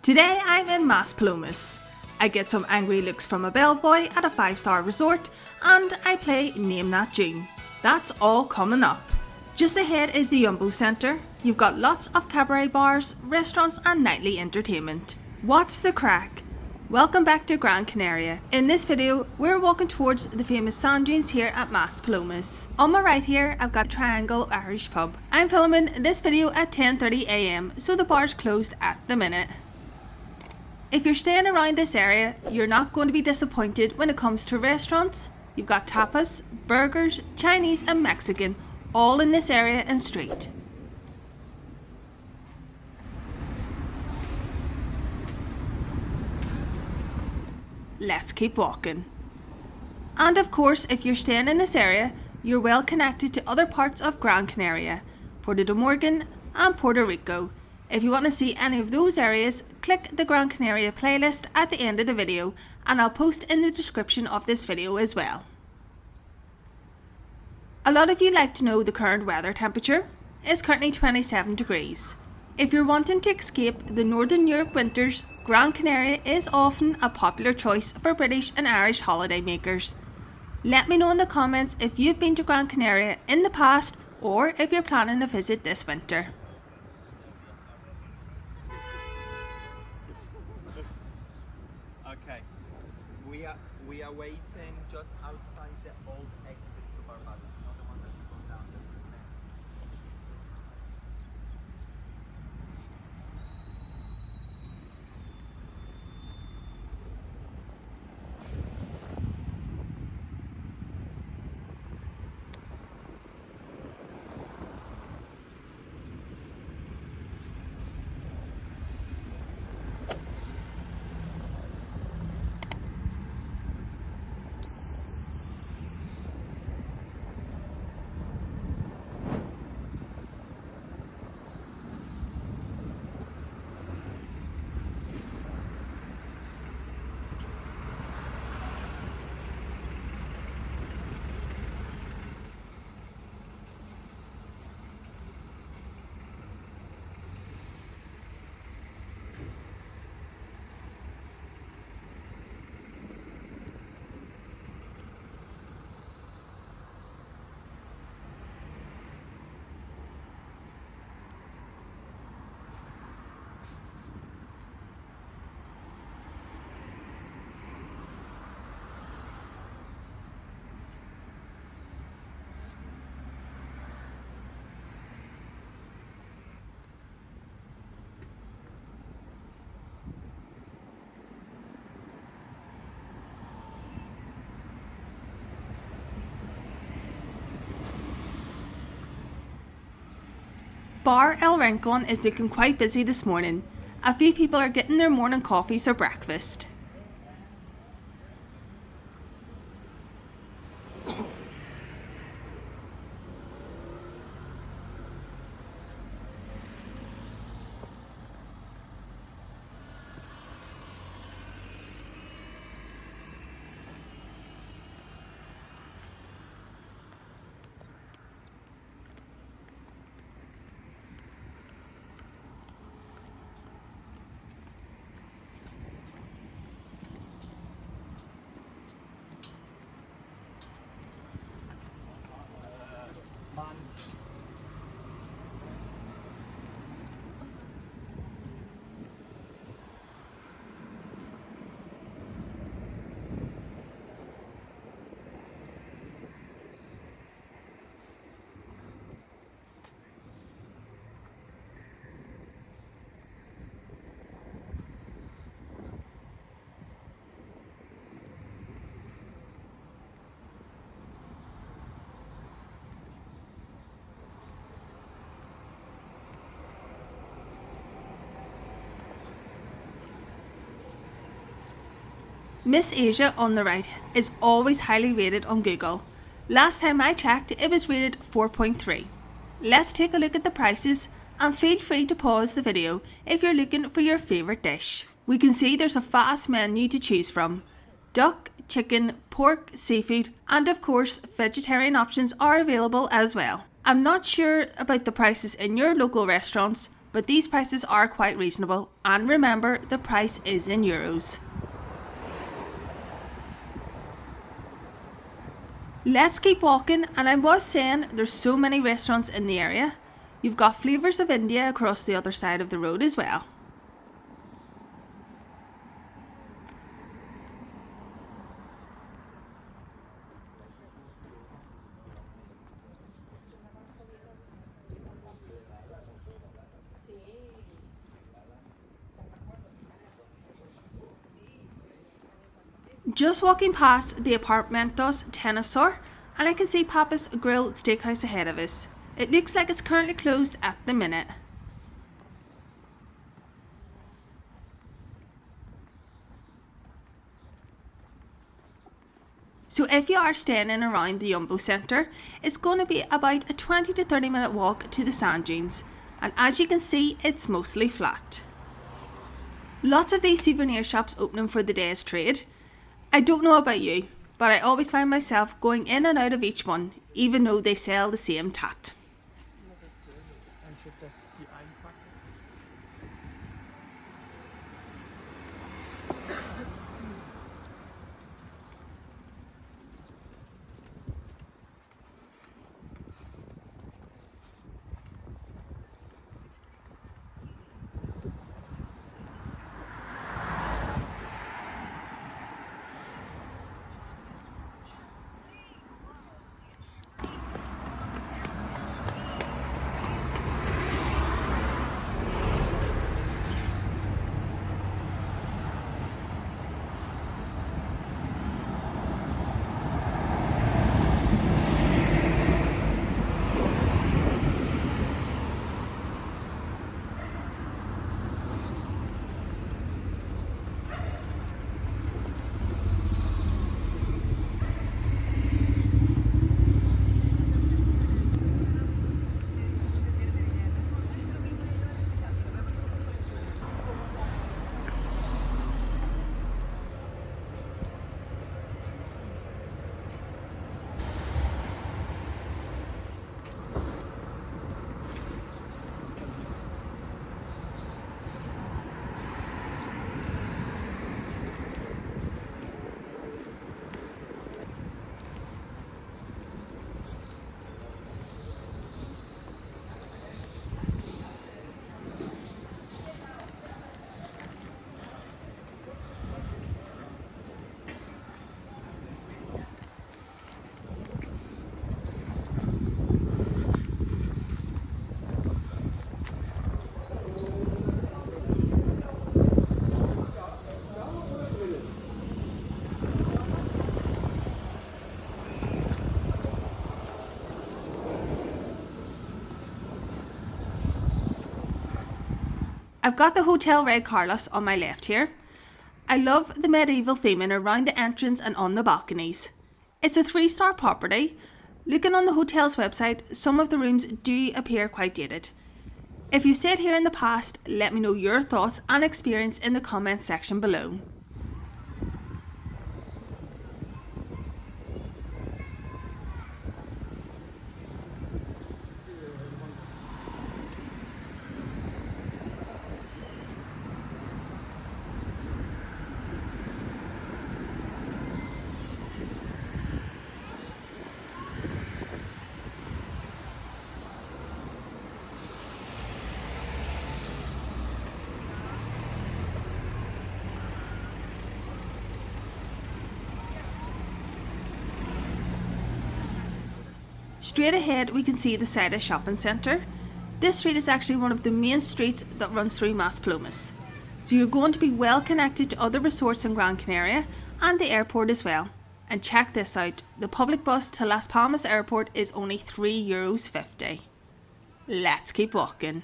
Today I'm in Maspalomas. I get some angry looks from a bellboy at a 5-star resort and I play Name That June. That's all coming up. Just ahead is the Yumbo Centre. You've got lots of cabaret bars, restaurants and nightly entertainment. What's the crack? Welcome back to Gran, Canaria. In this video, we're walking towards the famous sand dunes here at Maspalomas. On my right here, I've got Triangle Irish Pub. I'm filming this video at 10:30 AM, so the bar's closed at the minute. If you're staying around this area, you're not going to be disappointed when it comes to restaurants. You've got tapas, burgers, Chinese and Mexican, all in this area and street. Let's keep walking. And of course, if you're staying in this area, you're well connected to other parts of Gran Canaria, Puerto de Morgan and Puerto Rico. If you want to see any of those areas, click the Gran Canaria playlist at the end of the video and I'll post in the description of this video as well. A lot of you like to know the current weather temperature. It's currently 27 degrees. If you're wanting to escape the Northern Europe winters, Gran Canaria is often a popular choice for British and Irish holiday makers. Let me know in the comments if you've been to Gran Canaria in the past or if you're planning to visit this winter. Okay, we are waiting just outside the old exit to Barbados, not the one that you go down there. Bar El Rincon is looking quite busy this morning. A few people are getting their morning coffees or breakfast. Miss Asia on the right is always highly rated on Google. Last time I checked, it was rated 4.3. Let's take a look at the prices and feel free to pause the video if you're looking for your favourite dish. We can see there's a vast menu to choose from. Duck, chicken, pork, seafood and of course vegetarian options are available as well. I'm not sure about the prices in your local restaurants, but these prices are quite reasonable, and remember, the price is in euros. Let's keep walking, and I was saying there's so many restaurants in the area. You've got flavours of India across the other side of the road as well. Just walking past the Apartamentos Tenesor, and I can see Papa's Grill Steakhouse ahead of us. It looks like it's currently closed at the minute. So if you are staying in around the Yumbo Centre, it's going to be about a 20 to 30 minute walk to the sand dunes, and as you can see, it's mostly flat. Lots of these souvenir shops opening for the day's trade. I don't know about you, but I always find myself going in and out of each one, even though they sell the same tat. I've got the Hotel Red Carlos on my left here. I love the medieval theming around the entrance and on the balconies. It's a 3-star property. Looking on the hotel's website, some of the rooms do appear quite dated. If you've stayed here in the past, let me know your thoughts and experience in the comments section below. Straight ahead we can see the Playa shopping centre. This street is actually one of the main streets that runs through Maspalomas. So you're going to be well connected to other resorts in Gran Canaria and the airport as well. And check this out, the public bus to Las Palmas airport is only €3.50. Let's keep walking.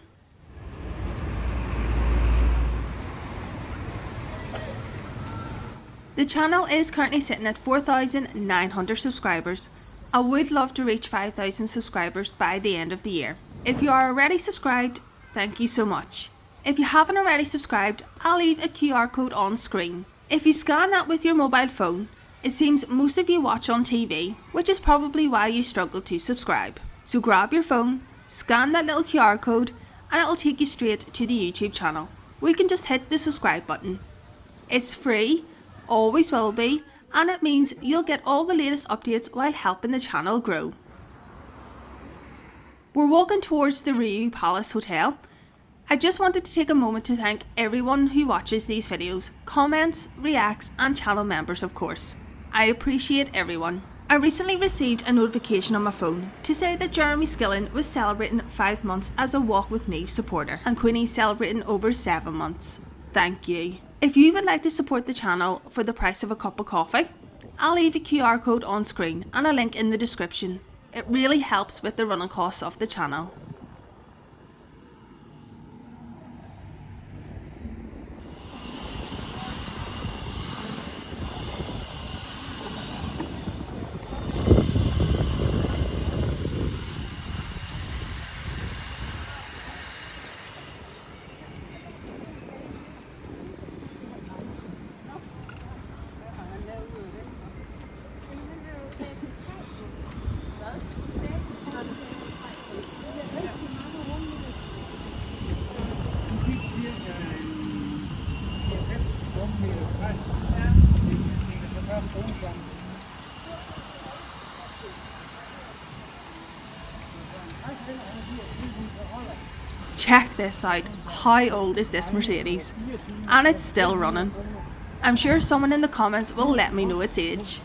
The channel is currently sitting at 4,900 subscribers. I would love to reach 5,000 subscribers by the end of the year. If you are already subscribed, thank you so much. If you haven't already subscribed, I'll leave a QR code on screen. If you scan that with your mobile phone, it seems most of you watch on TV, which is probably why you struggle to subscribe. So grab your phone, scan that little QR code, and it'll take you straight to the YouTube channel, where you can just hit the subscribe button. It's free, always will be, and it means you'll get all the latest updates while helping the channel grow. We're walking towards the Rio Palace Hotel. I just wanted to take a moment to thank everyone who watches these videos, comments, reacts and channel members of course. I appreciate everyone. I recently received a notification on my phone to say that Jeremy Skillen was celebrating 5 months as a Walk With Niamh supporter and Queenie's celebrating over 7 months. Thank you. If you would like to support the channel for the price of a cup of coffee, I'll leave a QR code on screen and a link in the description. It really helps with the running costs of the channel. Check this out, how old is this Mercedes? And it's still running. I'm sure someone in the comments will let me know its age.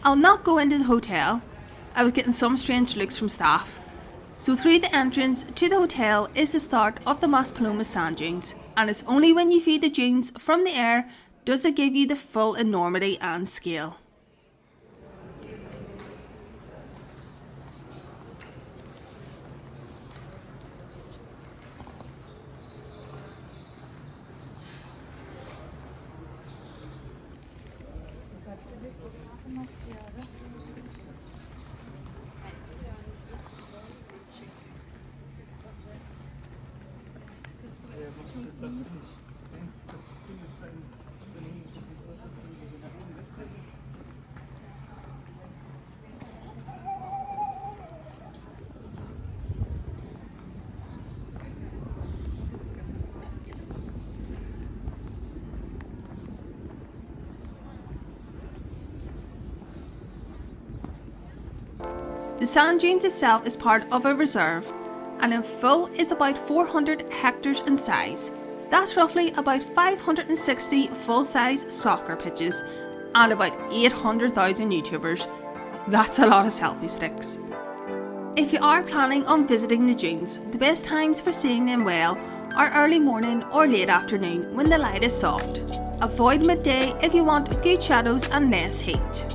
I'll not go into the hotel. I was getting some strange looks from staff. So through the entrance to the hotel is the start of the Maspalomas Sand dunes, and it's only when you view the dunes from the air does it give you the full enormity and scale. The sand dunes itself is part of a reserve, and in full is about 400 hectares in size. That's roughly about 560 full-size soccer pitches and about 800,000 YouTubers. That's a lot of selfie sticks. If you are planning on visiting the dunes, the best times for seeing them well are early morning or late afternoon when the light is soft. Avoid midday if you want good shadows and less heat.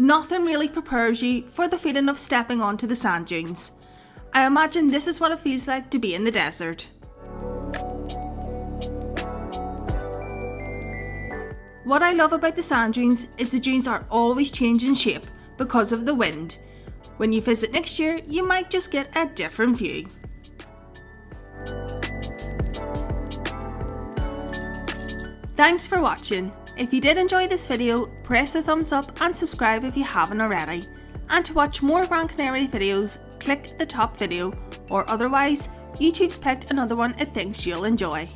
Nothing really prepares you for the feeling of stepping onto the sand dunes. I imagine this is what it feels like to be in the desert. What I love about the sand dunes is the dunes are always changing shape because of the wind. When you visit next year, you might just get a different view. Thanks for watching. If you did enjoy this video, press the thumbs up and subscribe if you haven't already. And to watch more Gran Canaria videos, click the top video, or otherwise, YouTube's picked another one it thinks you'll enjoy.